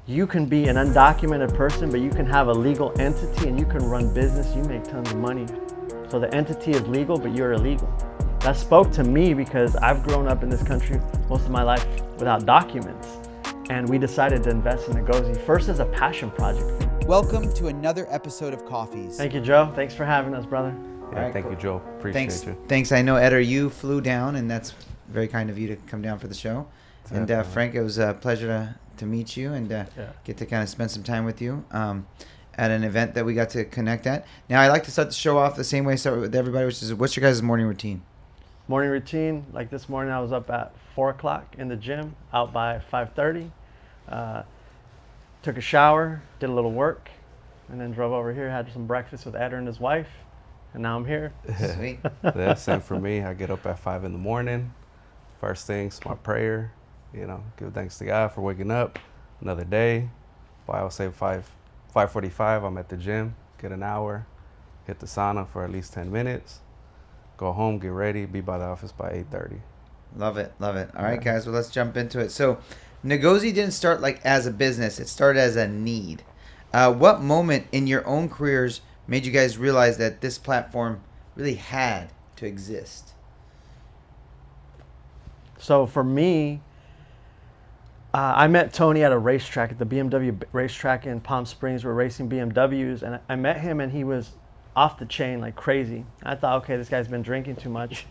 You can be an undocumented person, but you can have a legal entity and you can run business. You make tons of money. So the entity is legal, but you're illegal. That spoke to me because I've grown up in this country most of my life without documents. And we decided to invest in Negozi, first as a passion project. Welcome to another episode of Coffeez. Thank you, Joe. Thanks for having us, brother. Yeah, All right, thank cool. you, Joe. Appreciate you. Thanks. I know, Edder, you flew down, and that's very kind of you to come down for the show. And Frank, it was a pleasure to meet you and get to kind of spend some time with you at an event that we got to connect at. Now, I like to start the show off the same way I start with everybody, which is, what's your guys' morning routine? Morning routine, like this morning I was up at 4 o'clock in the gym, out by 5:30. Took a shower, did a little work, and then drove over here, had some breakfast with Edder and his wife, and now I'm here. Sweet. Yeah, same for me. I get up at 5 in the morning. First thing, smart prayer. You know, give thanks to God for waking up. Another day. By I'll say 5:45. I'm at the gym. Get an hour. Hit the sauna for at least 10 minutes. Go home, get ready, be by the office by 8:30. Love it. All right, guys. Well, let's jump into it. So, Negozi didn't start like as a business. It started as a need. What moment in your own careers made you guys realize that this platform really had to exist? So for me, I met Tony at a racetrack, at the BMW racetrack in Palm Springs. We're racing BMWs, and I met him, and he was off the chain like crazy. I thought, okay, this guy's been drinking too much.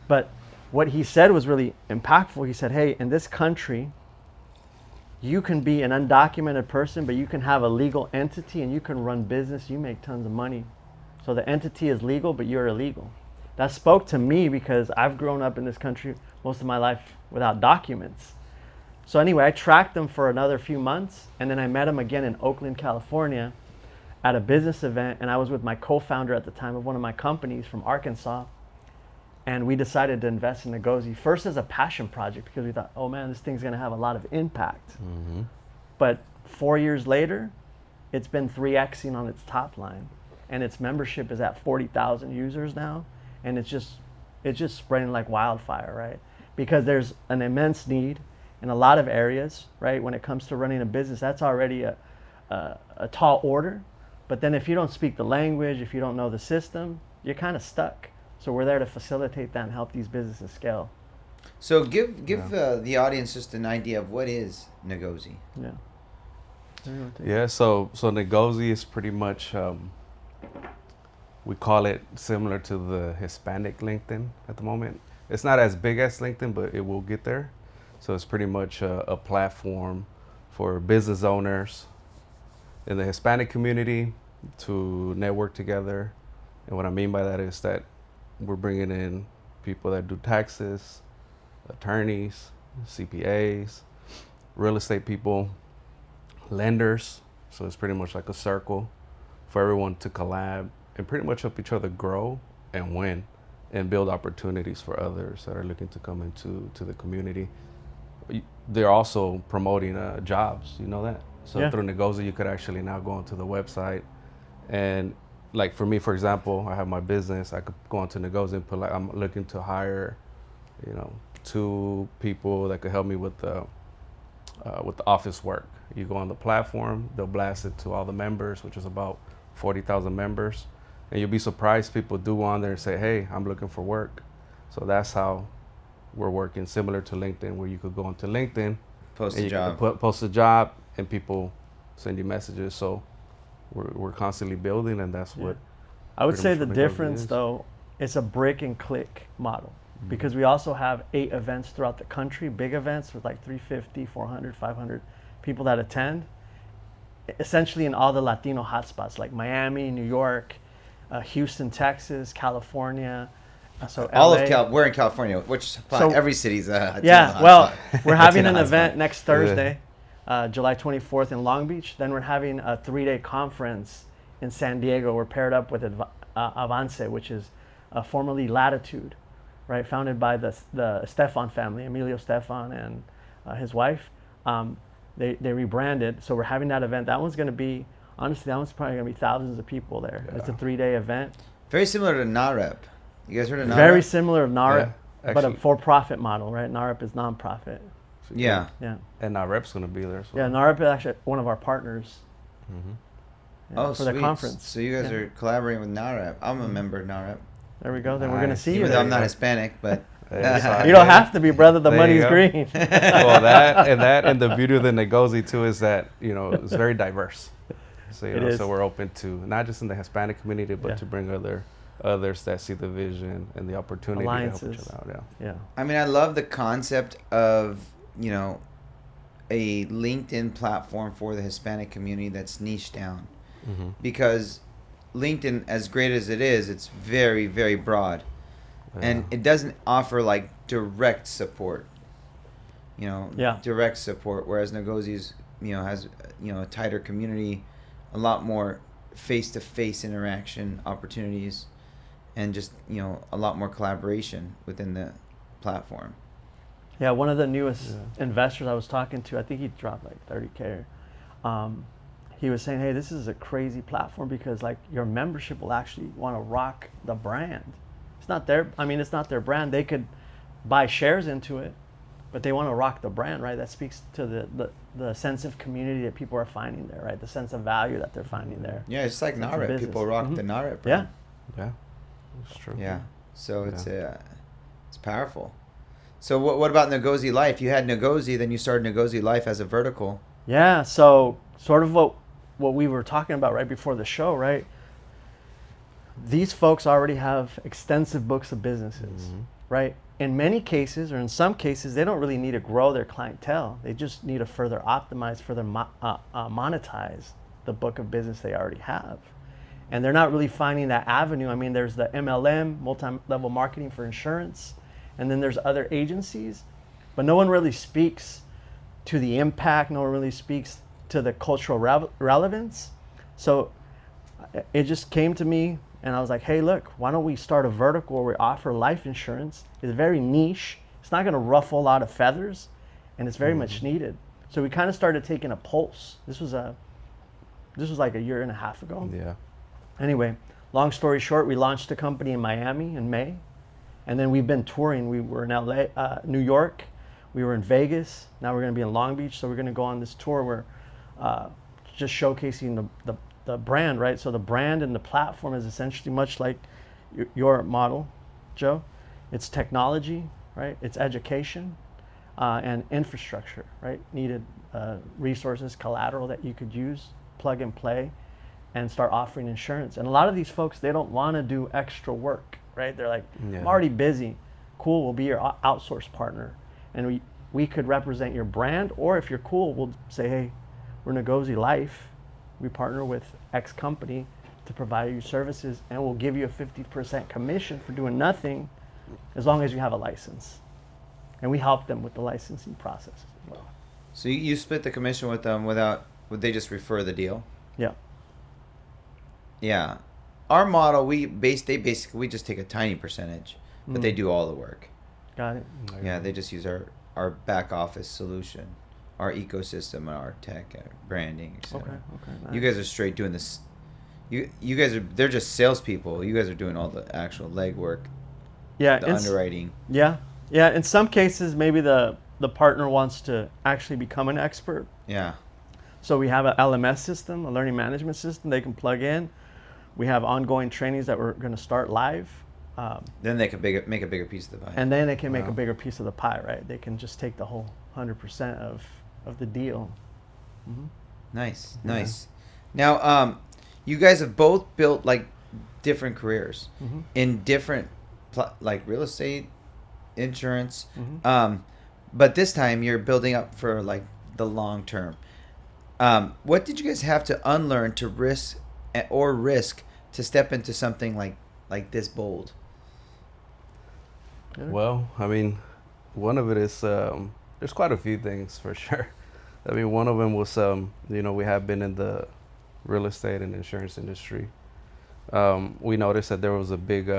But what he said was really impactful. He said, hey, in this country, you can be an undocumented person, but you can have a legal entity and you can run business. You make tons of money. So the entity is legal, but you're illegal. That spoke to me because I've grown up in this country most of my life without documents. So anyway, I tracked him for another few months, and then I met him again in Oakland, California at a business event, and I was with my co-founder at the time of one of my companies from Arkansas, and we decided to invest in Negozi, first as a passion project because we thought, oh man, this thing's gonna have a lot of impact. Mm-hmm. But 4 years later, it's been 3xing on its top line, and its membership is at 40,000 users now, and it's just spreading like wildfire, right? Because there's an immense need in a lot of areas, right? When it comes to running a business, that's already a tall order. But then if you don't speak the language, if you don't know the system, you're kind of stuck. So we're there to facilitate that and help these businesses scale. So give the audience just an idea of what is Negozi. Yeah. Yeah, so Negozi is pretty much, we call it similar to the Hispanic LinkedIn at the moment. It's not as big as LinkedIn, but it will get there. So it's pretty much a platform for business owners in the Hispanic community to network together. And what I mean by that is that we're bringing in people that do taxes, attorneys, CPAs, real estate people, lenders. So it's pretty much like a circle for everyone to collab and pretty much help each other grow and win and build opportunities for others that are looking to come into the community. They're also promoting jobs, you know that? So through Negozi, you could actually now go onto the website and like for me, for example, I have my business. I could go onto Negozi and put like, I'm looking to hire, 2 people that could help me with the office work. You go on the platform, they'll blast it to all the members, which is about 40,000 members. And you'll be surprised people do on there and say, hey, I'm looking for work. So that's how we're working, similar to LinkedIn, where you could go onto LinkedIn, Post a job. Post a job, and people send you messages. So we're constantly building, and that's what I would say the Negozi difference is. though, it's a brick and click model because we also have 8 events throughout the country, big events with like 350, 400, 500 people that attend, essentially in all the Latino hotspots like Miami, New York, Houston, Texas, California. So All LA. of we're in California, which every city's a Yeah, well, hotspot. we're having an Latino event hotspot. next Thursday, July 24th in Long Beach. Then we're having a 3-day conference in San Diego. We're paired up with Avance, which is formerly Latitude, right? Founded by the Stefan family, Emilio Stefan and his wife. They rebranded, so we're having that event. That one's going to be, honestly, that one's probably going to be thousands of people there. Yeah. It's a 3-day event. Very similar to NAREP. You guys heard of NAREP? Very similar to NAREP, Yeah, but a for-profit model, right? NAREP is nonprofit. So Yeah. Yeah. And NAREP's going to be there. So. Yeah, NAREP is actually one of our partners. Oh, for sweet. the conference. So you guys are collaborating with NAREP. I'm a member of NAREP. There we go. Then we're gonna Nice. see you. Even though there. I'm not Hispanic, but Yeah, You don't have to be, brother. The There you money's go. green. Well, and the beauty of the Negozi too is that it's very diverse. So It is. so we're open to not just in the Hispanic community, but to bring others that see the vision and the opportunity to help Alliances. each other out. Yeah. I mean, I love the concept of, a LinkedIn platform for the Hispanic community that's niche down. Mm-hmm. Because LinkedIn, as great as it is, it's very, very broad. And Yeah. it doesn't offer like direct support. Direct support, whereas Negozi's, has, a tighter community, a lot more face-to-face interaction opportunities, and just, a lot more collaboration within the platform. Yeah, one of the newest investors I was talking to, I think he dropped like 30K. He was saying, hey, this is a crazy platform because like your membership will actually want to rock the brand. It's not their brand. They could buy shares into it, but they want to rock the brand, right? That speaks to the sense of community that people are finding there, right? The sense of value that they're finding there. Yeah, it's like Sense of NAREP. business. People rock Mhm. the NAREP Yeah. brand. Yeah, that's true. Yeah. So it's powerful. So what about Negozee Life? You had Negozi, then you started Negozee Life as a vertical. Yeah, so sort of what we were talking about right before the show, right? These folks already have extensive books of businesses, right? In many cases, or in some cases, they don't really need to grow their clientele. They just need to further optimize, monetize the book of business they already have. And they're not really finding that avenue. I mean, there's the MLM, multi-level marketing for insurance, and then there's other agencies, but no one really speaks to the impact. No one really speaks to the cultural relevance. So it just came to me, and I was like, hey, look, why don't we start a vertical where we offer life insurance? It's very niche. It's not going to ruffle a lot of feathers, and it's very much needed. So we kind of started taking a pulse. This was like a year and a half ago. Yeah. Anyway, long story short, we launched the company in Miami in May, and then we've been touring. We were in LA, New York, we were in Vegas. Now we're going to be in Long Beach. So we're going to go on this tour where just showcasing the brand, right? So the brand and the platform is essentially much like your model, Joe. It's technology, right? It's education and infrastructure, right? Needed resources, collateral that you could use, plug and play, and start offering insurance. And a lot of these folks, they don't want to do extra work, right? They're like, I'm already busy. Cool, we'll be your outsource partner. And we could represent your brand, or if you're cool, we'll say, hey, we're Negozee Life. We partner with X company to provide you services, and we'll give you a 50% commission for doing nothing as long as you have a license. And we help them with the licensing process as well. So you split the commission with them would they just refer the deal? Yeah. Yeah. Our model, we just take a tiny percentage, but they do all the work. Got it. Yeah, they just use our back office solution, our ecosystem, our tech, our branding, etc. Okay. Nice. You guys are straight doing this. You guys they're just salespeople. You guys are doing all the actual legwork, Yeah. the underwriting. Yeah. In some cases, maybe the partner wants to actually become an expert. Yeah. So we have a LMS system, a learning management system they can plug in. We have ongoing trainings that we're going to start live. Then they can make a bigger piece of the pie. And then they can make a bigger piece of the pie, right? They can just take the whole 100% of the deal. Mm-hmm. Nice. Now, you guys have both built like different careers in different, like real estate, insurance. But this time you're building up for like the long term. What did you guys have to unlearn to risk to step into something like this bold? Well, I mean, one of it is there's quite a few things for sure. I mean, one of them was we have been in the real estate and insurance industry. We noticed that there was a big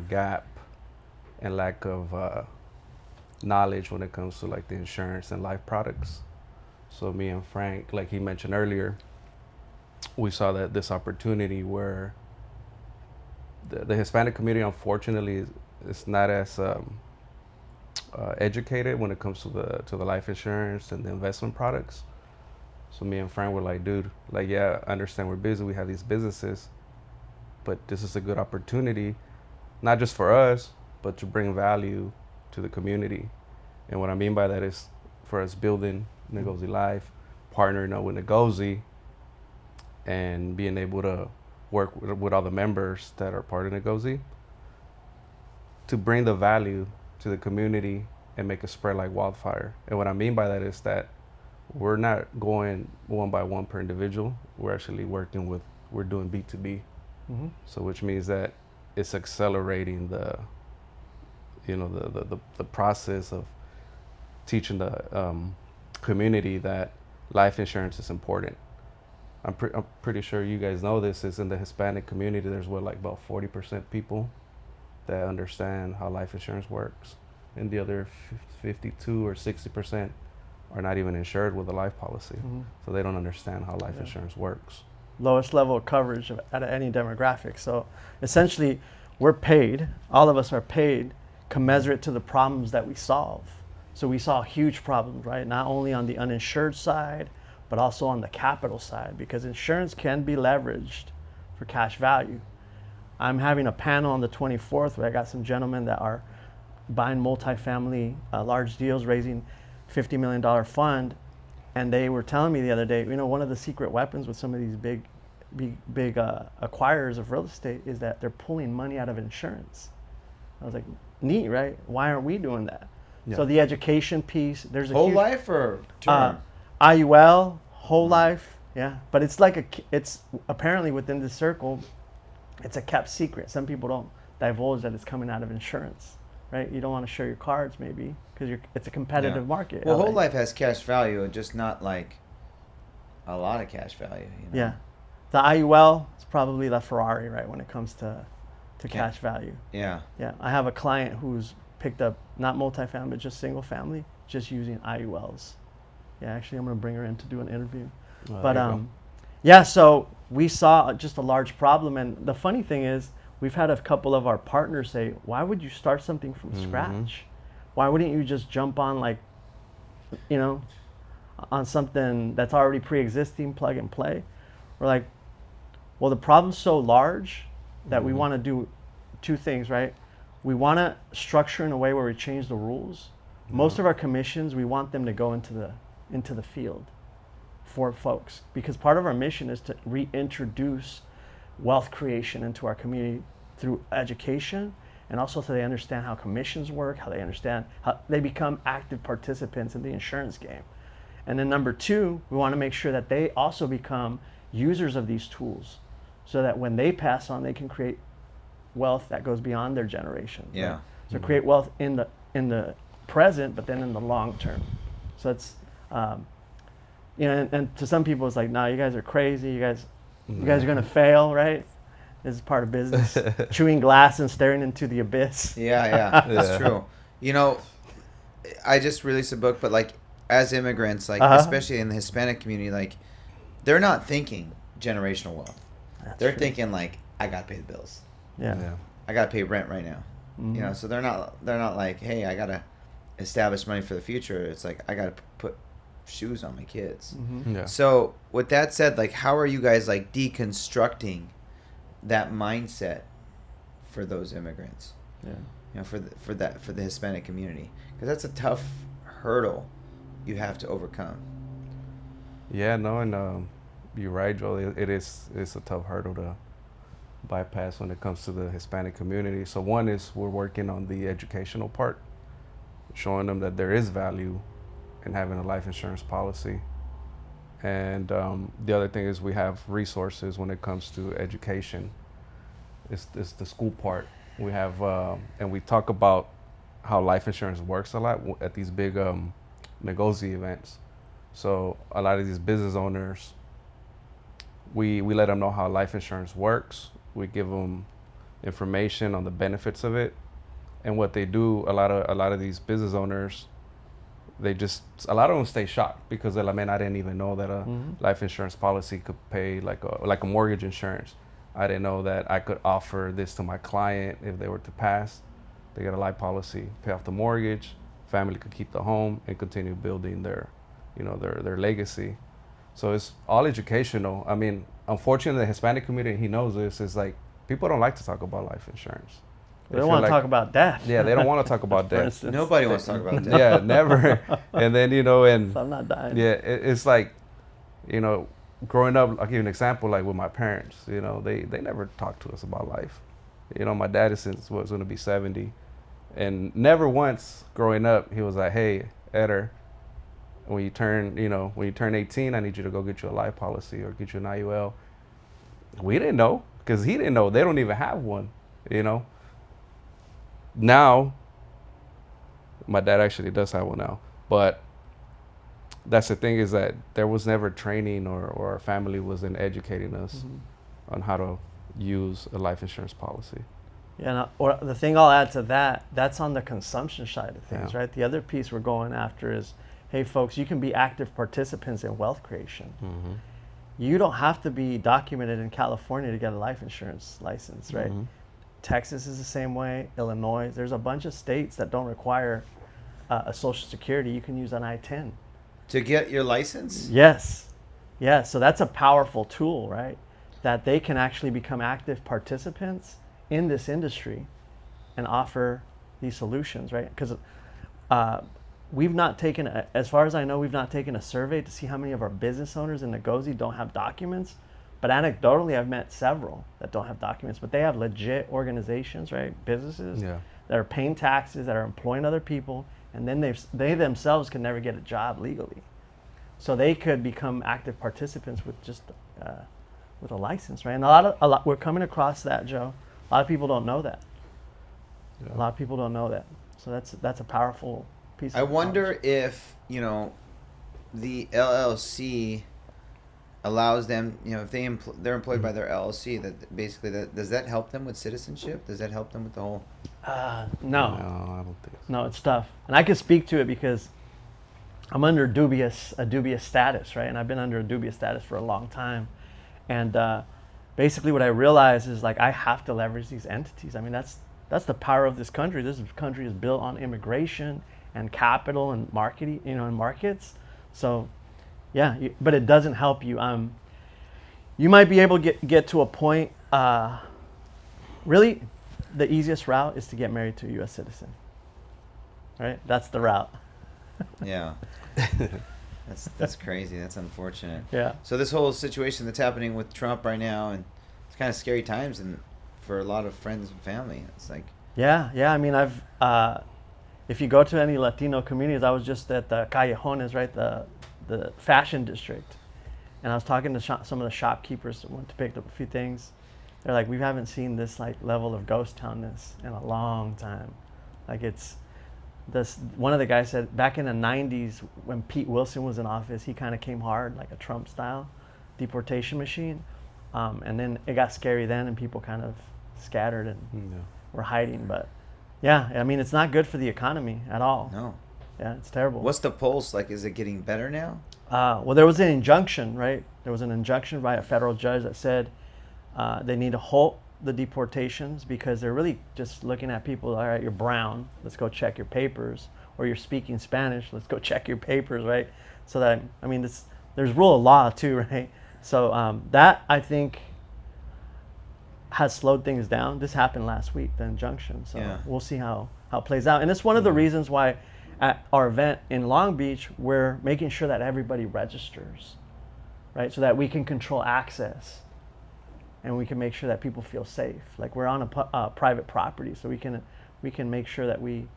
gap and lack of knowledge when it comes to like the insurance and life products. So me and Frank, like he mentioned earlier, we saw that this opportunity where the Hispanic community, unfortunately, is not as educated when it comes to the life insurance and the investment products. So me and Frank were like, dude, like, yeah, I understand we're busy, we have these businesses, but this is a good opportunity, not just for us, but to bring value to the community. And what I mean by that is for us building Negozee Life, partnering up with Negozi, and being able to work with all the members that are part of Negozi to bring the value to the community and make it spread like wildfire. And what I mean by that is that we're not going one by one per individual. We're actually we're doing B2B. Mm-hmm. So which means that it's accelerating the process of teaching the community that life insurance is important. I'm pretty sure you guys know this, is in the Hispanic community, there's about 40% people that understand how life insurance works. And the other 52 or 60% are not even insured with a life policy. Mm-hmm. So they don't understand how life insurance works. Lowest level of coverage out of any demographic. So essentially, we're paid, all of us are paid commensurate to the problems that we solve. So we saw huge problems, right? Not only on the uninsured side, but also on the capital side, because insurance can be leveraged for cash value. I'm having a panel on the 24th where I got some gentlemen that are buying multifamily large deals, raising $50 million fund. And they were telling me the other day, one of the secret weapons with some of these big acquirers of real estate is that they're pulling money out of insurance. I was like, neat, right? Why aren't we doing that? Yeah. So the education piece, there's a whole huge, life or term? IUL, whole life, yeah. But it's it's apparently within the circle, it's a kept secret. Some people don't divulge that it's coming out of insurance, right? You don't want to show your cards maybe because it's a competitive market. Well, whole life has cash value, just not like a lot of cash value. Yeah. The IUL is probably the Ferrari, right, when it comes to cash value. Yeah. Yeah. I have a client who's picked up not multifamily, but just single family, just using IULs. Yeah, actually, I'm going to bring her in to do an interview. So we saw just a large problem. And the funny thing is, we've had a couple of our partners say, why would you start something from scratch? Why wouldn't you just jump on on something that's already pre-existing, plug and play? We're like, well, the problem's so large that we want to do two things, right? We want to structure in a way where we change the rules. Most of our commissions, we want them to go into the field for folks, because part of our mission is to reintroduce wealth creation into our community through education, and also so they understand how commissions work, how they become active participants in the insurance game. And then number two, we want to make sure that they also become users of these tools, so that when they pass on, they can create wealth that goes beyond their generation. Yeah. Right? So create wealth in the present, but then in the long term. So it's, and to some people it's like, no, you guys are crazy. You guys are gonna fail, right? This is part of business. Chewing glass and staring into the abyss. Yeah, that's true. I just released a book, but as immigrants, especially in the Hispanic community, they're not thinking generational wealth. They're thinking I gotta pay the bills. Yeah. I gotta pay rent right now. Mm-hmm. So they're not like, hey, I gotta establish money for the future. It's like, I gotta put shoes on my kids. Mm-hmm. Yeah. So with that said, how are you guys deconstructing that mindset for those immigrants? Yeah. For the Hispanic community, because that's a tough hurdle you have to overcome. Yeah, no, and you're right, Joel. It's a tough hurdle to bypass when it comes to the Hispanic community. So one is we're working on the educational part, showing them that there is value in having a life insurance policy. And the other thing is we have resources when it comes to education. It's the school part. We have, and we talk about how life insurance works a lot at these big Negozi events. So a lot of these business owners, we let them know how life insurance works. We give them information on the benefits of it, and what they do. A lot of these business owners, a lot of them stay shocked because they're like, man, I didn't even know that a life insurance policy could pay like a mortgage insurance. I didn't know that I could offer this to my client if they were to pass. They get a life policy, pay off the mortgage, family could keep the home and continue building their, their legacy. So it's all educational. I mean, unfortunately, the Hispanic community, he knows this, is like, people don't like to talk about life insurance. They don't want to talk about death. Yeah, they don't want to talk about death. Instance. Nobody wants to talk about that. Yeah, never. And then, and So I'm not dying. yeah, it's like, growing up, I'll give you an example, like with my parents, they never talked to us about life. My dad is was going to be 70, and never once growing up, he was like, hey, Edder, when you turn 18, I need you to go get you a life policy or get you an IUL. We didn't know, because he didn't know. They don't even have one, Now, my dad actually does have one now, but that's the thing, is that there was never training, or our family wasn't educating us on how to use a life insurance policy. Yeah, or the thing I'll add to that, that's on the consumption side of things, Yeah. right? The other piece we're going after is, hey, folks, you can be active participants in wealth creation. Mm-hmm. You don't have to be documented in California to get a life insurance license, right? Mm-hmm. Texas is the same way, Illinois. There's a bunch of states that don't require a Social Security. You can use an I-10. To get your license? Yes. Yeah, so that's a powerful tool, right? That they can actually become active participants in this industry and offer these solutions, right? Because we've not taken, as far as I know, we've not taken a survey to see how many of our business owners in Negozi don't have documents. But anecdotally, I've met several that don't have documents, but they have legit organizations, right? Businesses Yeah. that are paying taxes, that are employing other people, and then they themselves can never get a job legally. So they could become active participants with just with a license, right? And a lot we're coming across that, Joe. A lot of people don't know that. Yeah. A lot of people don't know that. So that's a powerful piece. I of wonder if, the LLC allows them, if they're employed by their LLC, that basically does that help them with citizenship? Does that help them with the whole? No. No, I don't think so. No, it's tough. And I can speak to it because I'm under a dubious status, right? And I've been under a dubious status for a long time. And basically what I realize is, like, I have to leverage these entities. I mean, that's the power of this country. This country is built on immigration and capital and marketing, and markets. So yeah, but it doesn't help you. You might be able to get to a point, really, the easiest route is to get married to a U.S. citizen, right? That's the route. Yeah. That's crazy. That's unfortunate. Yeah. So this whole situation that's happening with Trump right now, and it's kind of scary times, and for a lot of friends and family, it's like. Yeah. I mean, if you go to any Latino communities, I was just at the Callejones, right, the fashion district, and I was talking to some of the shopkeepers that went to pick up a few things. They're like, we haven't seen this level of ghost townness in a long time. Like, it's this. One of the guys said back in the 90s when Pete Wilson was in office, he kind of came hard, like a Trump style deportation machine, and then it got scary then, and people kind of scattered and were hiding. But yeah, I mean, it's not good for the economy at all. No. Yeah, it's terrible. What's the pulse like? Is it getting better now? Well, there was an injunction, right? There was an injunction by a federal judge that said they need to halt the deportations because they're really just looking at people. All right, you're brown, let's go check your papers, or you're speaking Spanish, let's go check your papers, right? So that, I mean, there's rule of law too, right? So that, I think, has slowed things down. This happened last week, the injunction. So Yeah. we'll see how it plays out. And it's one of the reasons why at our event in Long Beach, we're making sure that everybody registers, right? So that we can control access and we can make sure that people feel safe. Like, we're on a private property, so we can make sure that we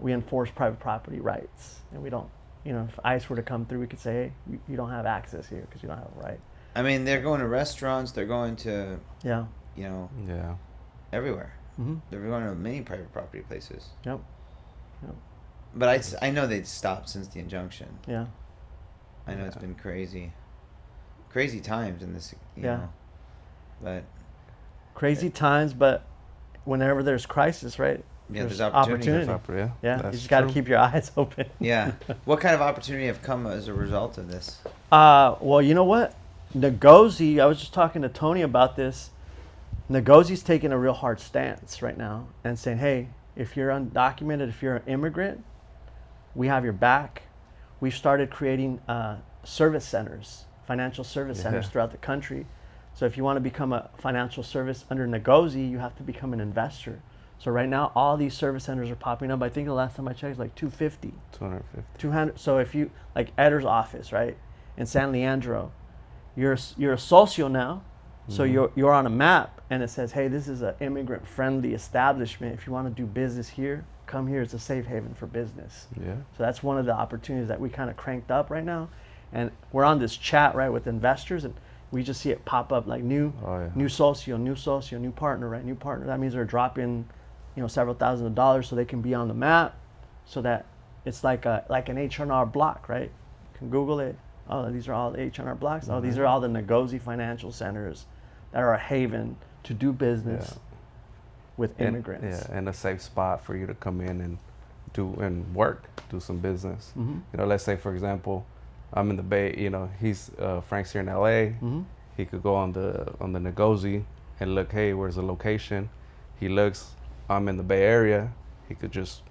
enforce private property rights. And we don't, if ICE were to come through, we could say, hey, you don't have access here because you don't have a right. I mean, they're going to restaurants. They're going to, Yeah. everywhere. Mm-hmm. They're going to many private property places. Yep. But I know they've stopped since the injunction. Yeah. I know it's been crazy times in this, you know. But crazy times, but whenever there's crisis, right? yeah, there's opportunity. Yeah, you just got to keep your eyes open. Yeah. What kind of opportunity have come as a result of this? Well, you know what? Negozi, I was just talking to Tony about this. Negozi's taking a real hard stance right now and saying, hey, if you're undocumented, if you're an immigrant, we have your back. We've started creating service centers, financial service centers throughout the country. So if you want to become a financial service under Negozi, you have to become an investor. So right now, all these service centers are popping up. I think the last time I checked, it's like 250. 250. 200. So if you, like Edder's office, right, in San Leandro, you're a socio now. So you're on a map, and it says, hey, this is an immigrant-friendly establishment. If you want to do business here, come here. It's a safe haven for business. Yeah. So that's one of the opportunities that we kind of cranked up right now. And we're on this chat, right, with investors, and we just see it pop up like new socio, new partner, right, new partner. That means they're dropping, several $1,000s so they can be on the map, so that it's like an H&R Block, right? You can Google it. Oh, these are all the H&R Blocks. Oh, these are all the Negozi financial centers that are a haven to do business with immigrants. And a safe spot for you to come in and do some business. Let's say, for example, I'm in the Bay. He's Frank's here in LA. He could go on the Negozi and look. Hey, where's the location? He looks. I'm in the Bay Area. He could just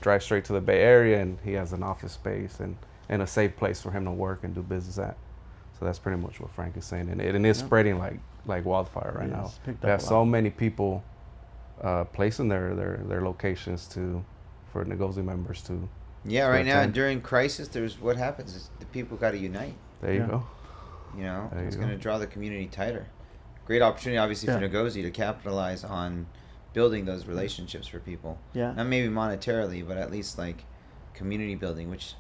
drive straight to the Bay Area, and he has an office space and a safe place for him to work and do business at. So that's pretty much what Frank is saying, and it is spreading like wildfire right now. We have so many people placing their locations for Negozi members to. Yeah, right now during crisis, what happens is the people got to unite. There you go. It's going to draw the community tighter. Great opportunity, obviously, for Negozi to capitalize on building those relationships for people. Yeah. Not maybe monetarily, but at least like community building, which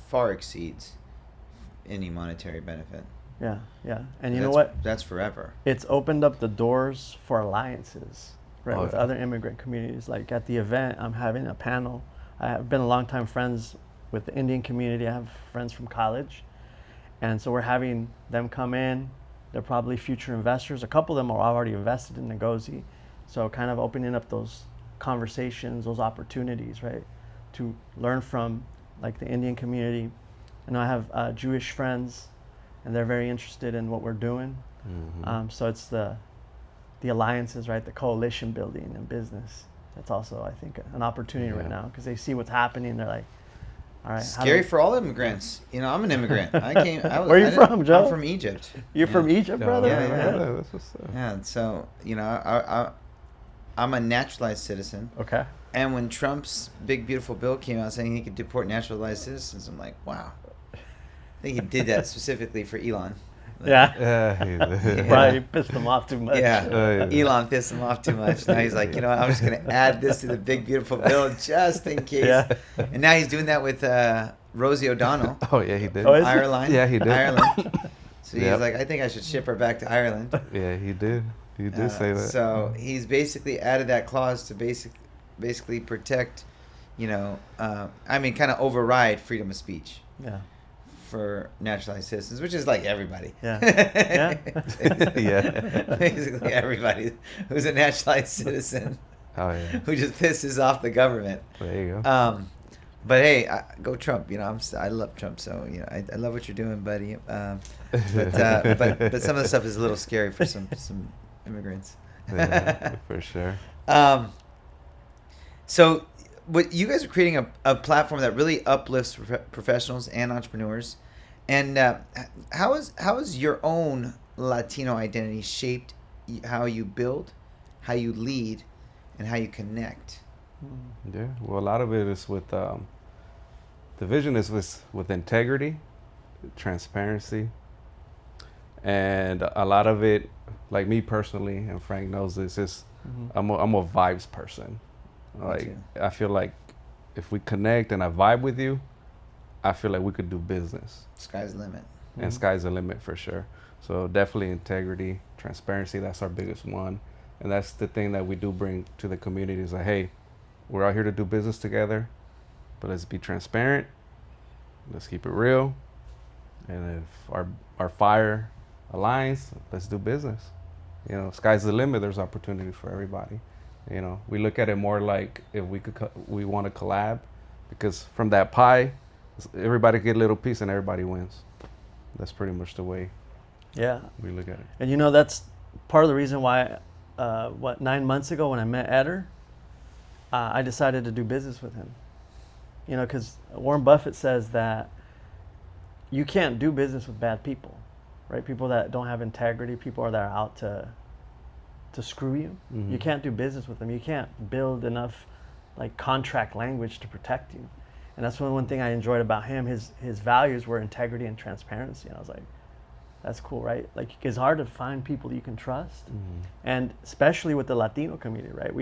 far exceeds any monetary benefit. Yeah. And you know what? That's forever. It's opened up the doors for alliances, right, with other immigrant communities. Like at the event, I'm having a panel. I've been a long-time friends with the Indian community. I have friends from college. And so we're having them come in. They're probably future investors. A couple of them are already invested in Negozi. So kind of opening up those conversations, those opportunities, right, to learn from like the Indian community. I know I have Jewish friends, and they're very interested in what we're doing. So it's the alliances, right, the coalition building in business. That's also, I think, an opportunity right now, because they see what's happening. They're like, all right. Scary for all immigrants. I'm an immigrant. Where are you from, Joe? I'm from Egypt. You're from Egypt, brother? Yeah. That's what's up. Yeah, so, I'm a naturalized citizen. Okay. And when Trump's big, beautiful bill came out saying he could deport naturalized citizens, I'm like, wow. I think he did that specifically for Elon. Probably pissed him off too much. Elon pissed him off too much. Now he's like, I'm just going to add this to the big, beautiful bill just in case. And now he's doing that with Rosie O'Donnell. Oh, yeah, he did. Ireland. Yeah, he did. Ireland. So he's like, I think I should ship her back to Ireland. Yeah, he did. He did say that. So he's basically added that clause to basically protect, kind of override freedom of speech. Yeah. For naturalized citizens, which is like everybody. Yeah. Basically everybody who's a naturalized citizen. Oh yeah. Who just pisses off the government. There you go. But hey, go Trump. I love Trump, so I love what you're doing, buddy. But some of the stuff is a little scary for some immigrants. Yeah, for sure. So, what you guys are creating a platform that really uplifts professionals and entrepreneurs, and how is your own Latino identity shaped how you build, how you lead, and how you connect? Yeah, well, a lot of it is with the vision is with integrity, transparency, and a lot of it, like me personally, and Frank knows this, is I'm a vibes person. Like I feel like if we connect and I vibe with you, I feel like we could do business. Sky's the limit. And sky's the limit for sure. So definitely integrity, transparency, that's our biggest one. And that's the thing that we do bring to the community is like, hey, we're out here to do business together, but let's be transparent. Let's keep it real. And if our fire aligns, let's do business. Sky's the limit. There's opportunity for everybody. We look at it more like if we want to collab, because from that pie, everybody get a little piece and everybody wins. That's pretty much the way we look at it. And that's part of the reason why, 9 months ago when I met Edder, I decided to do business with him. You know, because Warren Buffett says that you can't do business with bad people, right? People that don't have integrity, people that are out to screw you. Mm-hmm. You can't do business with them. You can't build enough like contract language to protect you. And that's one thing I enjoyed about him. His values were integrity and transparency. And I was like, that's cool, right? Like, it's hard to find people that you can trust. Mm-hmm. And especially with the Latino community, right?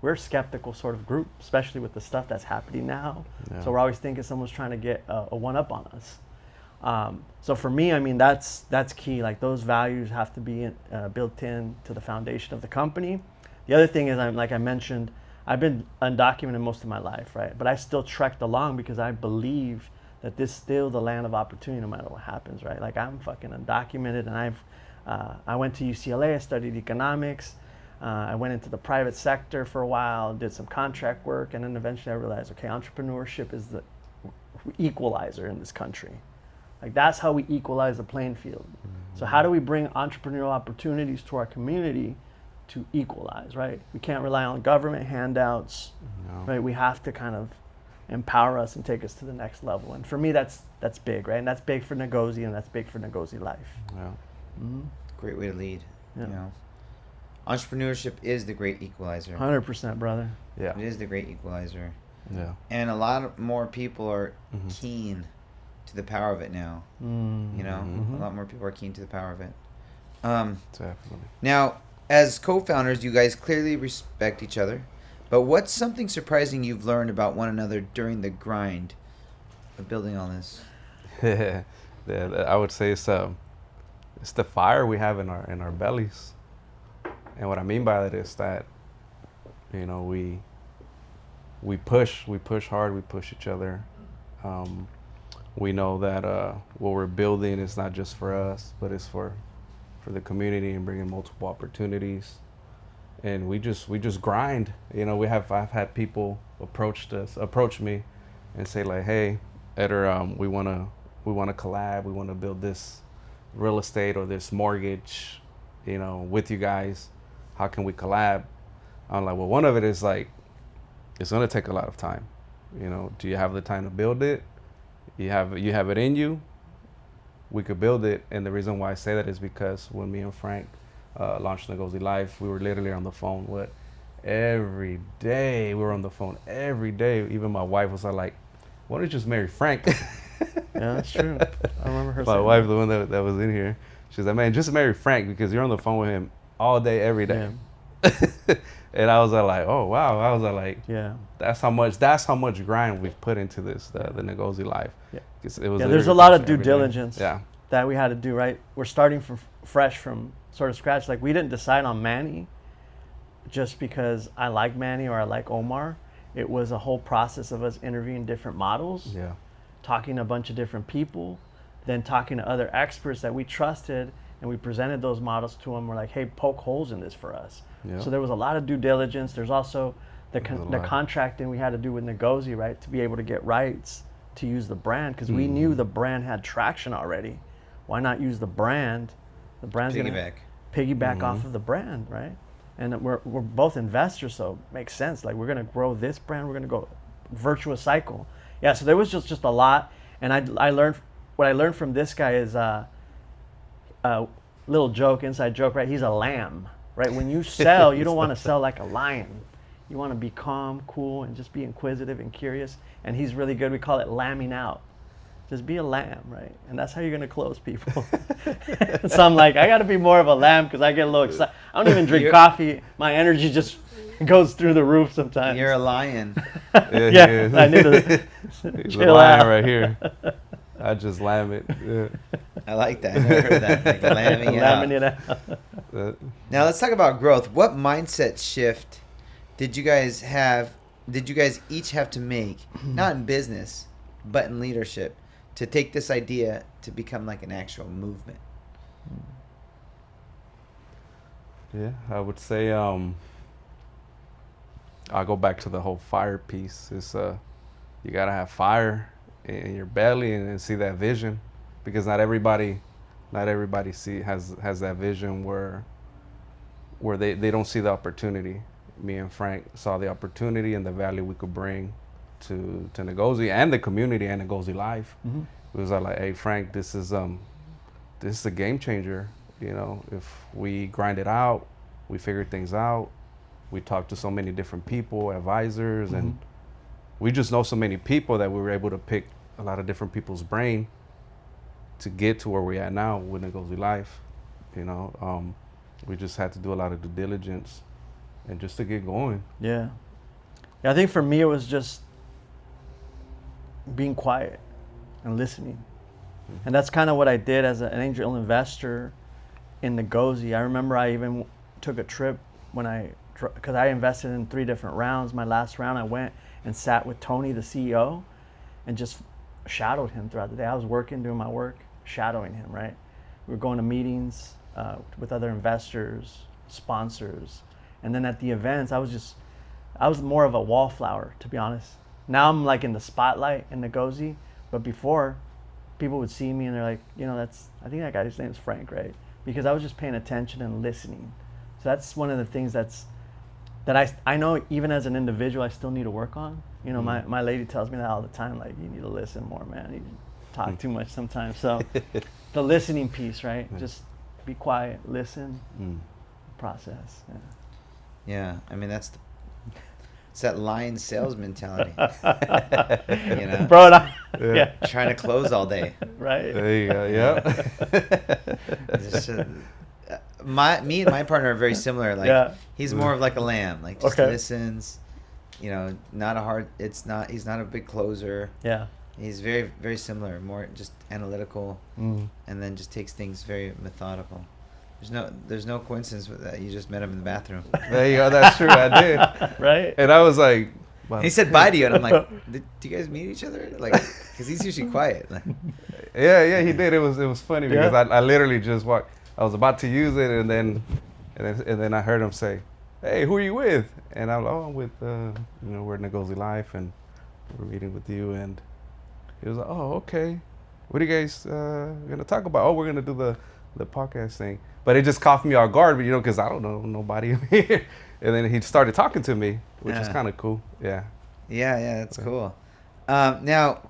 We're a skeptical sort of group, especially with the stuff that's happening now. Yeah. So we're always thinking someone's trying to get a one-up on us. So for me, I mean, that's key. Like, those values have to be built in to the foundation of the company. The other thing is, like I mentioned, I've been undocumented most of my life, right? But I still trekked along because I believe that this is still the land of opportunity no matter what happens, right? Like, I'm fucking undocumented, and I went to UCLA, I studied economics, I went into the private sector for a while, did some contract work, and then eventually I realized, okay, entrepreneurship is the equalizer in this country. Like, that's how we equalize the playing field. Mm-hmm. So how do we bring entrepreneurial opportunities to our community to equalize, right? We can't rely on government handouts, right? We have to kind of empower us and take us to the next level. And for me, that's big, right? And that's big for Negozi, and that's big for Negozee Life. Yeah. Mm-hmm. Great way to lead. Yeah. You know, entrepreneurship is the great equalizer. 100%, brother. Yeah. It is the great equalizer. Yeah. And a lot more people are keen to the power of it now. Mm-hmm. You know, Mm-hmm. a lot more people are keen to the power of it. Definitely. Now, as co-founders, you guys clearly respect each other. But what's something surprising you've learned about one another during the grind of building all this? Yeah, I would say it's the fire we have in our bellies, and what I mean by that is that, you know, we push hard, we push each other. We know that what we're building is not just for us, but it's for the community and bringing multiple opportunities. And we just grind. You know, I've had people approach me and say like, hey, Edder, we wanna collab, we wanna build this real estate or this mortgage, you know, with you guys. How can we collab? I'm like, well, one of it is like, it's gonna take a lot of time. You know, do you have the time to build it? You have it in you? We could build it. And the reason why I say that is because when me and Frank launched Negozee Life, we were literally on the phone every day. We were on the phone every day. Even my wife was like, why don't you just marry Frank? Yeah, that's true. I remember her My saying wife, that. the one that was in here, she's like, man, just marry Frank because you're on the phone with him all day, every day. Yeah. And I was like, oh, wow. I was like, yeah, that's how much grind we've put into this, the Negozee Life. Yeah. It was There's a lot of due day. diligence Yeah. that we had to do, right? We're starting from fresh, from sort of scratch. Like, we didn't decide on Manny just because I like Manny or I like Omar. It was a whole process of us interviewing different models, Yeah. talking to a bunch of different people, then talking to other experts that we trusted, and we presented those models to them. We're like, hey, poke holes in this for us. Yeah. So there was a lot of due diligence. There's also the lot. contracting we had to do with Negozi, right, to be able to get rights to use the brand, because we knew the brand had traction already. Why not use the brand? The brand's going to piggyback off of the brand, right? And we're both investors, so it makes sense. Like, we're going to grow this brand. We're going to go virtuous cycle. Yeah, so there was just a lot. And I learned, what I learned from this guy is a little joke, inside joke, right? He's a lamb, right? When you sell, you don't want to sell like a lion. You want to be calm, cool, and just be inquisitive and curious. And he's really good. We call it lambing out. Just be a lamb, right? And that's how you're going to close people. So I'm like, I got to be more of a lamb because I get a little excited. I don't even drink coffee. My energy just goes through the roof sometimes. You're a lion. Yeah, I need to He's chill a lion out. right here. I just lamb it. Yeah. I like that. I never heard that. Like lambing it out. Lambing it out. Now let's talk about growth. What mindset shift did you guys each have to make, not in business, but in leadership, to take this idea to become like an actual movement? Yeah, I would say I'll go back to the whole fire piece. It's you gotta have fire in your belly and see that vision, because not everybody has that vision where they don't see the opportunity. Me and Frank saw the opportunity and the value we could bring to Negozi and the community and Negozee Life. It was like, hey Frank, this is a game changer. You know, if we grind it out, we figure things out. We talk to so many different people, advisors, and we just know so many people that we were able to pick a lot of different people's brain to get to where we're at now with Negozi Life. You know, we just had to do a lot of due diligence and just to get going. Yeah. I think for me it was just being quiet and listening. And that's kind of what I did as an angel investor in Negozi. I remember I even took a trip because I invested in 3 different rounds. My last round I went and sat with Tony, the CEO, and just shadowed him throughout the day. I was working, doing my work, shadowing him, right? We were going to meetings with other investors, sponsors. And then at the events, I was more of a wallflower, to be honest. Now I'm like in the spotlight in Negozi, but before, people would see me and they're like, I think that guy's name is Frank, right? Because I was just paying attention and listening. So that's one of the things that I know even as an individual, I still need to work on. My lady tells me that all the time, like, you need to listen more, man. You talk too much sometimes. So the listening piece, right? Just be quiet, listen, process. Yeah, I mean, it's that lion sales mentality. Bro, trying to close all day. Right. There you go. Yeah. Me and my partner are very similar. Like, he's more of like a lamb. Like, just listens. Not a hard. He's not a big closer. Yeah. He's very, very similar. More just analytical, and then just takes things very methodical. There's no coincidence with that. You just met him in the bathroom. There you go. That's true. I did. Right. And I was like, wow. He said bye to you, and I'm like, do you guys meet each other? Like, because he's usually quiet. Like, yeah, he did. It was funny because I literally just walked. I was about to use it, and then I heard him say, "Hey, who are you with?" And I'm like, "Oh, I'm with we're at Negozee Life, and we're meeting with you." And he was like, "Oh, okay. What are you guys gonna talk about?" "Oh, we're gonna do the podcast thing." But it just caught me off guard, because I don't know nobody here. And then he started talking to me, which is kind of cool. Yeah. Yeah, that's cool. Now,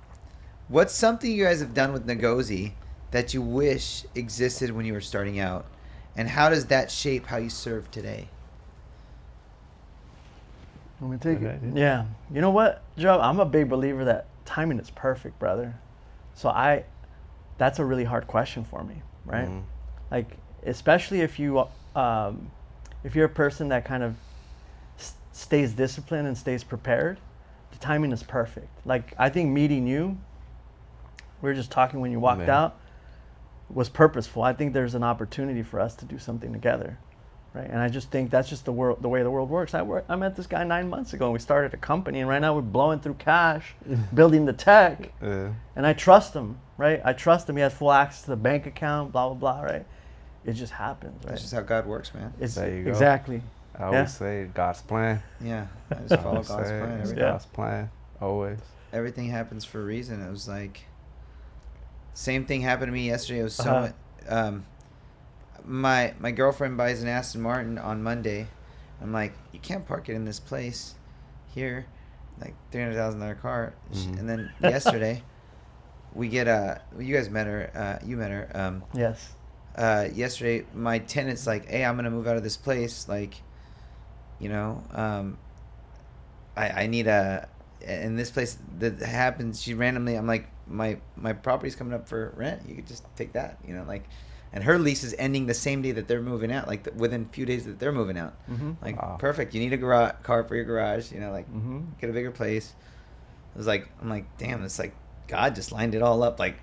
what's something you guys have done with Negozi that you wish existed when you were starting out? And how does that shape how you serve today? Let me take it. Yeah. You know what, Joe? I'm a big believer that timing is perfect, brother. So that's a really hard question for me, right? Like, especially if you're a person that kind of stays disciplined and stays prepared, the timing is perfect. Like, I think meeting you, we were just talking when you walked out, was purposeful. I think there's an opportunity for us to do something together, right? And I just think that's just the way the world works. I met this guy 9 months ago, and we started a company, and right now we're blowing through cash, building the tech, and I trust him, right? I trust him. He has full access to the bank account, blah, blah, blah, right? It just happens, right? That's just how God works, man. There you go. Exactly. I always say God's plan. Yeah, I just follow God's plan. God's plan, always. Everything happens for a reason. It was like, same thing happened to me yesterday. It was so my girlfriend buys an Aston Martin on Monday. I'm like, you can't park it in this place here, like $300,000 car. And then yesterday, we get you guys met her. You met her. Yes. Yesterday, my tenant's like, hey, I'm gonna move out of this place. Like, I need in this place that happens. She randomly, I'm like, my property's coming up for rent. You could just take that, and her lease is ending the same day that they're moving out, like within a few days that they're moving out. Like, perfect. You need a car for your garage, get a bigger place. It was like, I'm like, damn, it's like God just lined it all up. Like,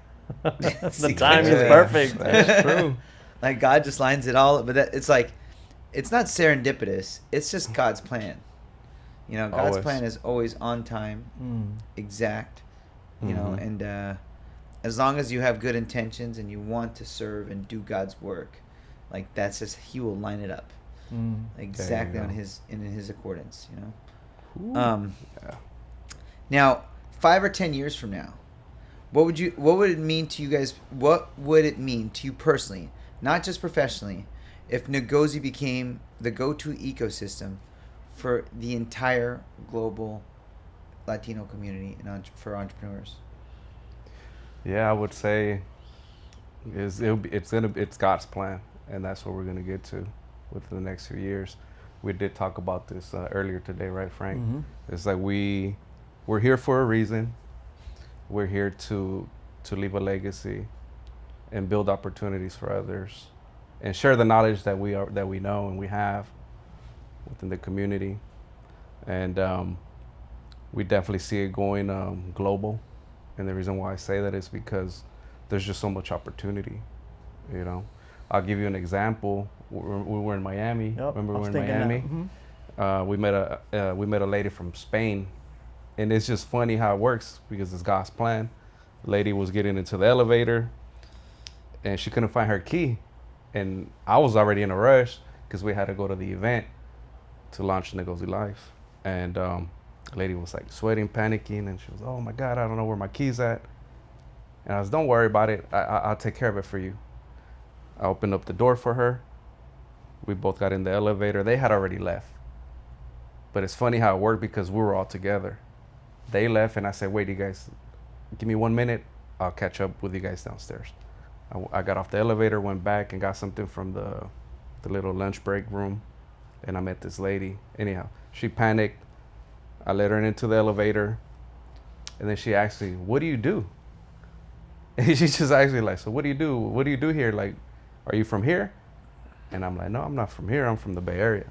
the timing is perfect. That's true. Like, God just lines it all up, but it's like, it's not serendipitous. It's just God's plan. God's Always. plan is always on time, exact. And as long as you have good intentions and you want to serve and do God's work, like, that's just, He will line it up exactly in his accordance. Now, 5 or 10 years from now, what would it mean to you guys? What would it mean to you personally, not just professionally, if Negozi became the go-to ecosystem for the entire global Latino community and for entrepreneurs? Yeah, I would say it's God's plan, and that's what we're gonna get to within the next few years. We did talk about this earlier today, right, Frank? Mm-hmm. It's like we're here for a reason. We're here to leave a legacy and build opportunities for others, and share the knowledge that we know and we have within the community. And we definitely see it going global. And the reason why I say that is because there's just so much opportunity, you know. I'll give you an example. We were in Miami. Yep, Remember we were in thinking Miami? that. We met a lady from Spain, and it's just funny how it works because it's God's plan. The lady was getting into the elevator, and she couldn't find her key, and I was already in a rush because we had to go to the event to launch Negozee Life, and the lady was like sweating, panicking, and she was, "Oh my God, I don't know where my key's at." And I was, "Don't worry about it. I'll take care of it for you." I opened up the door for her. We both got in the elevator. They had already left. But it's funny how it worked because we were all together. They left, and I said, "Wait, you guys, give me 1 minute. I'll catch up with you guys downstairs." I got off the elevator, went back, and got something from the little lunch break room. And I met this lady. Anyhow, she panicked. I let her into the elevator. And then she asked me, "What do you do?" And she just actually like, "So what do you do? What do you do here? Like, are you from here?" And I'm like, "No, I'm not from here. I'm from the Bay Area."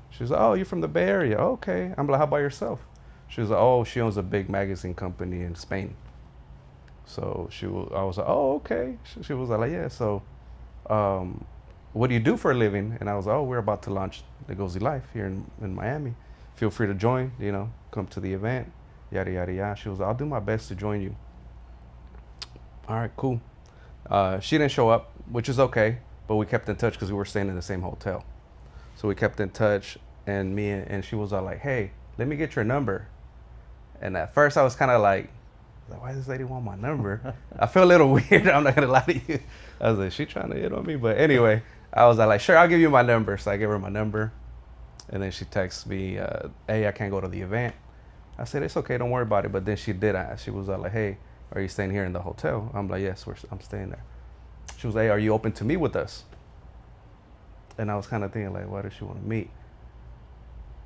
She was like, "Oh, you're from the Bay Area? Okay." I'm like, "How about yourself?" She was like, "Oh, she owns a big magazine company in Spain." So I was like, "Oh, okay." She was like, "Yeah, so what do you do for a living?" And I was like, "Oh, we're about to launch Negozi Life here in Miami. Feel free to join, you know, come to the event, yada, yada, yada." She was like, "I'll do my best to join you." All right, cool. She didn't show up, which is okay, but we kept in touch because we were staying in the same hotel. So we kept in touch, and she was all like, "Hey, let me get your number." And at first I was kind of like, "Why does this lady want my number?" I feel a little weird. I'm not gonna lie to you. I was like, "She trying to hit on me?" But anyway, I was like, "Sure, I'll give you my number." So I gave her my number, and then she texts me, "Hey, I can't go to the event." I said, "It's okay, don't worry about it." But then she did ask. She was like, "Hey, are you staying here in the hotel?" I'm like, "Yes, I'm staying there." She was like, "Hey, are you open to meet with us?" And I was kind of thinking, like, why does she want to meet?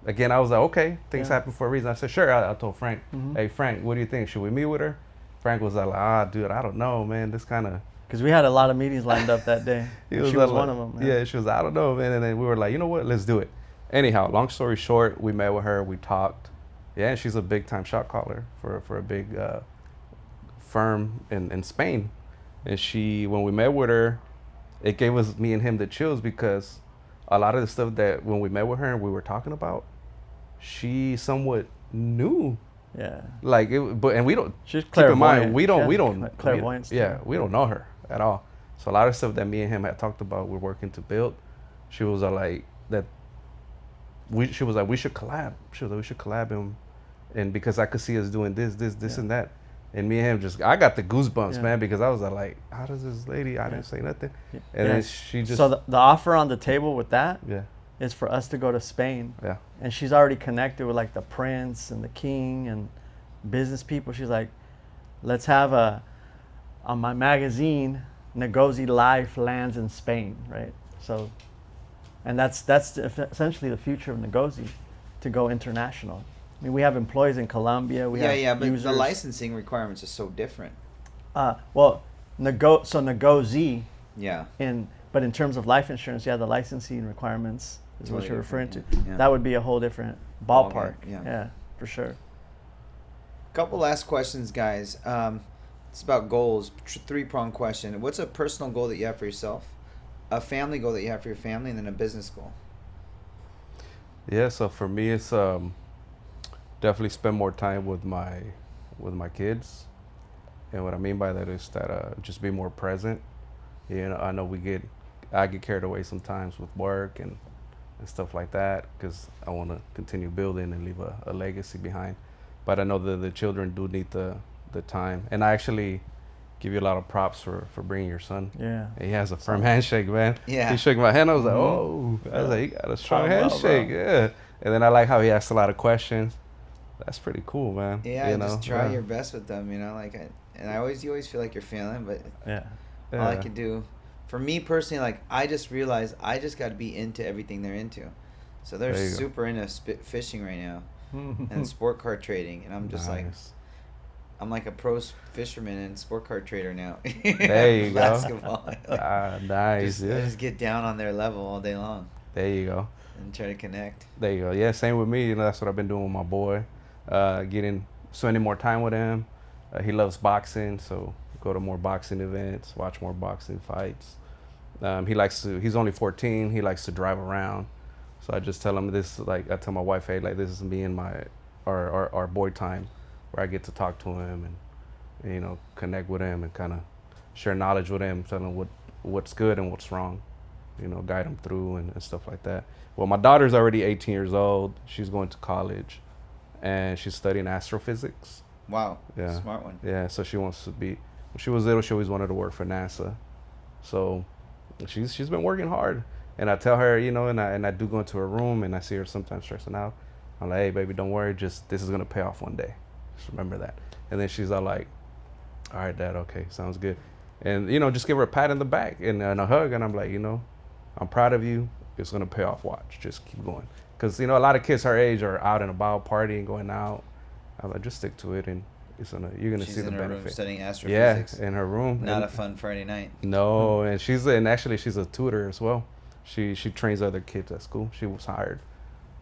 Again, I was like, okay, things happen for a reason. I said, sure. I told Frank, "Hey, Frank, what do you think? Should we meet with her?" Frank was like, dude, I don't know, man. This kind of... Because we had a lot of meetings lined up that day. She was one of them. Man. Yeah, she was like, "I don't know, man." And then we were like, you know what? Let's do it. Anyhow, long story short, we met with her. We talked. Yeah, she's a big-time shot caller for a big firm in Spain. And when we met with her, it gave me and him the chills because a lot of the stuff that when we met with her and we were talking about, she somewhat knew. Yeah. Like and we don't. She's keep in mind clairvoyant. we don't clairvoyance. we don't know her at all. So a lot of stuff that me and him had talked about, we're working to build. She was like that. She was like, we should collab. She was like, we should collab and because I could see us doing this and that. And me and him I got the goosebumps, man, because I was like, how does this lady? I didn't say nothing. And then she just. So the offer on the table with that Yeah. is for us to go to Spain. Yeah. And she's already connected with like the prince and the king and business people. She's like, let's have on my magazine, Negozee Life lands in Spain, right? So, and that's essentially the future of Negozi, to go international. I mean, we have employees in Colombia. We have but users. the licensing requirements are so different. Well, Negozi. Yeah. But in terms of life insurance, the licensing requirements is what Totally you're referring to. Yeah. That would be a whole different ballpark. Yeah. Yeah, for sure. Couple last questions, guys. It's about goals. Three-pronged question. What's a personal goal that you have for yourself? A family goal that you have for your family, and then a business goal. Yeah, so for me, it's definitely spend more time with my kids, and what I mean by that is that just be more present. You know, I know I get carried away sometimes with work and stuff like that because I want to continue building and leave a legacy behind. But I know that the children do need the time, and I actually give you a lot of props for bringing your son. Yeah. He has a firm handshake, man. Yeah. He shook my hand. I was like, oh. I was like, he got a strong Well, handshake. bro. Yeah. And then I like how he asked a lot of questions. That's pretty cool, man. Yeah, you know? just try your best with them, you know, like, you always feel like you're failing, but all I can do, for me personally, like, I just realized I just got to be into everything they're into. So they're super into fishing right now and sport car trading, and I'm just like, I'm like a pro fisherman and sport car trader now. There you Basketball. go. Nice. I just get down on their level all day long. There you go. And try to connect. There you go. Yeah, same with me. You know, that's what I've been doing with my boy. Spending more time with him. He loves boxing, so go to more boxing events, watch more boxing fights. He's only 14. He likes to drive around. So I just tell him this, like, I tell my wife, hey, like, this is me and our boy time, where I get to talk to him and you know, connect with him and kind of share knowledge with him, tell him what's good and what's wrong, you know, guide him through and stuff like that. Well, my daughter's already 18 years old. She's going to college, and she's studying astrophysics. Wow. Yeah. Smart one. Yeah, so she wants to be, when she was little, she always wanted to work for NASA. So she's been working hard. And I tell her, you know, and I do go into her room, and I see her sometimes stressing out. I'm like, hey, baby, don't worry. This is going to pay off one day. Just remember that. And then she's all like, all right, Dad, okay, sounds good. And, you know, just give her a pat in the back and a hug. And I'm like, you know, I'm proud of you. It's going to pay off. Watch. Just keep going. Because, you know, a lot of kids her age are out and about, partying, going out. I'm like, just stick to it, and you're going to see the benefit. She's in her room studying astrophysics. Yeah, in her room. Not a fun Friday night. No, and actually she's a tutor as well. She trains other kids at school. She was hired.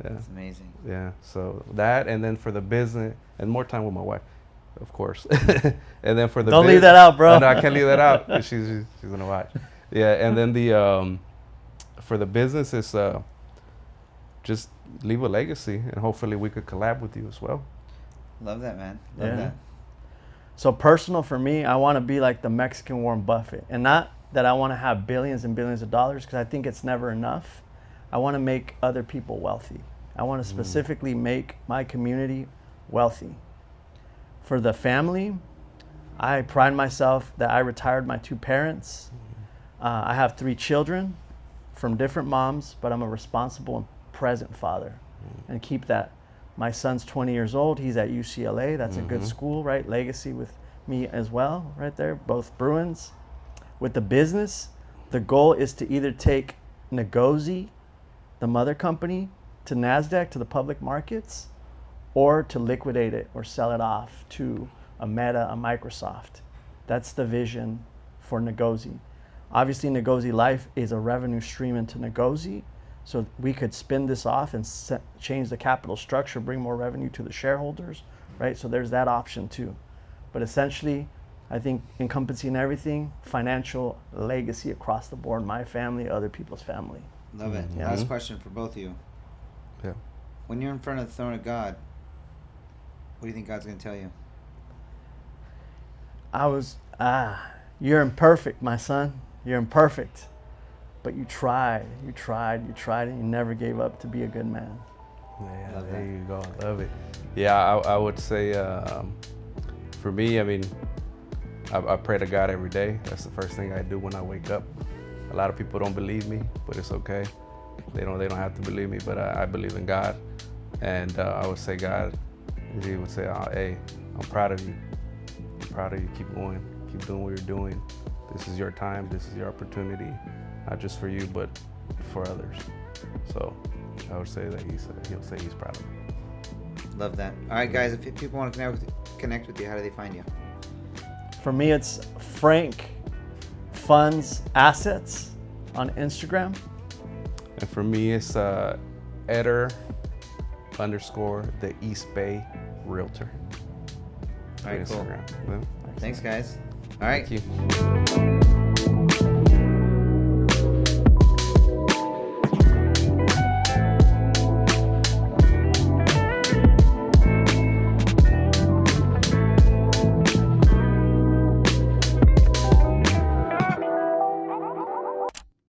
Yeah. That's amazing. Yeah, so that, and then for the business, and more time with my wife, of course. And then for the Don't leave that out, bro. No, I can't leave that out. She's gonna watch. Yeah, and then for the business is just leave a legacy, and hopefully we could collab with you as well. Love that, man. Love that. So personal for me, I want to be like the Mexican Warren Buffett, and not that I want to have billions and billions of dollars, because I think it's never enough. I want to make other people wealthy. I want to specifically make my community wealthy. For the family, I pride myself that I retired my 2 parents. I have 3 children from different moms, but I'm a responsible and present father, and keep that. My son's 20 years old. He's at UCLA. That's a good school, right? Legacy with me as well, right there. Both Bruins. With the business, the goal is to either take Negozi, the mother company, to NASDAQ, to the public markets, or to liquidate it or sell it off to a Meta, a Microsoft. That's the vision for Negozi. Obviously, Negozee Life is a revenue stream into Negozi, so we could spin this off and change the capital structure, bring more revenue to the shareholders, right? So there's that option too. But essentially, I think encompassing everything, financial legacy across the board, my family, other people's family. Love it. Yeah. Last question for both of you. Yeah. When you're in front of the throne of God, what do you think God's going to tell you? You're imperfect, my son. You're imperfect. But you tried, and you never gave up to be a good man. Yeah, there you go. Love it. Yeah, I would say, for me, I mean, I pray to God every day. That's the first thing I do when I wake up. A lot of people don't believe me, but it's okay. They don't have to believe me, but I believe in God. And I would say, God, He would say, hey, I'm proud of you. I'm proud of you. Keep going. Keep doing what you're doing. This is your time. This is your opportunity. Not just for you, but for others. So I would say that he'll say he's proud of me. Love that. All right, guys, if people want to connect with you, how do they find you? For me, it's Frank Funds Assets on Instagram. And for me, it's Edder _ the East Bay Realtor. All right, cool. Instagram. Yeah. Thanks, guys. All right. Thank you.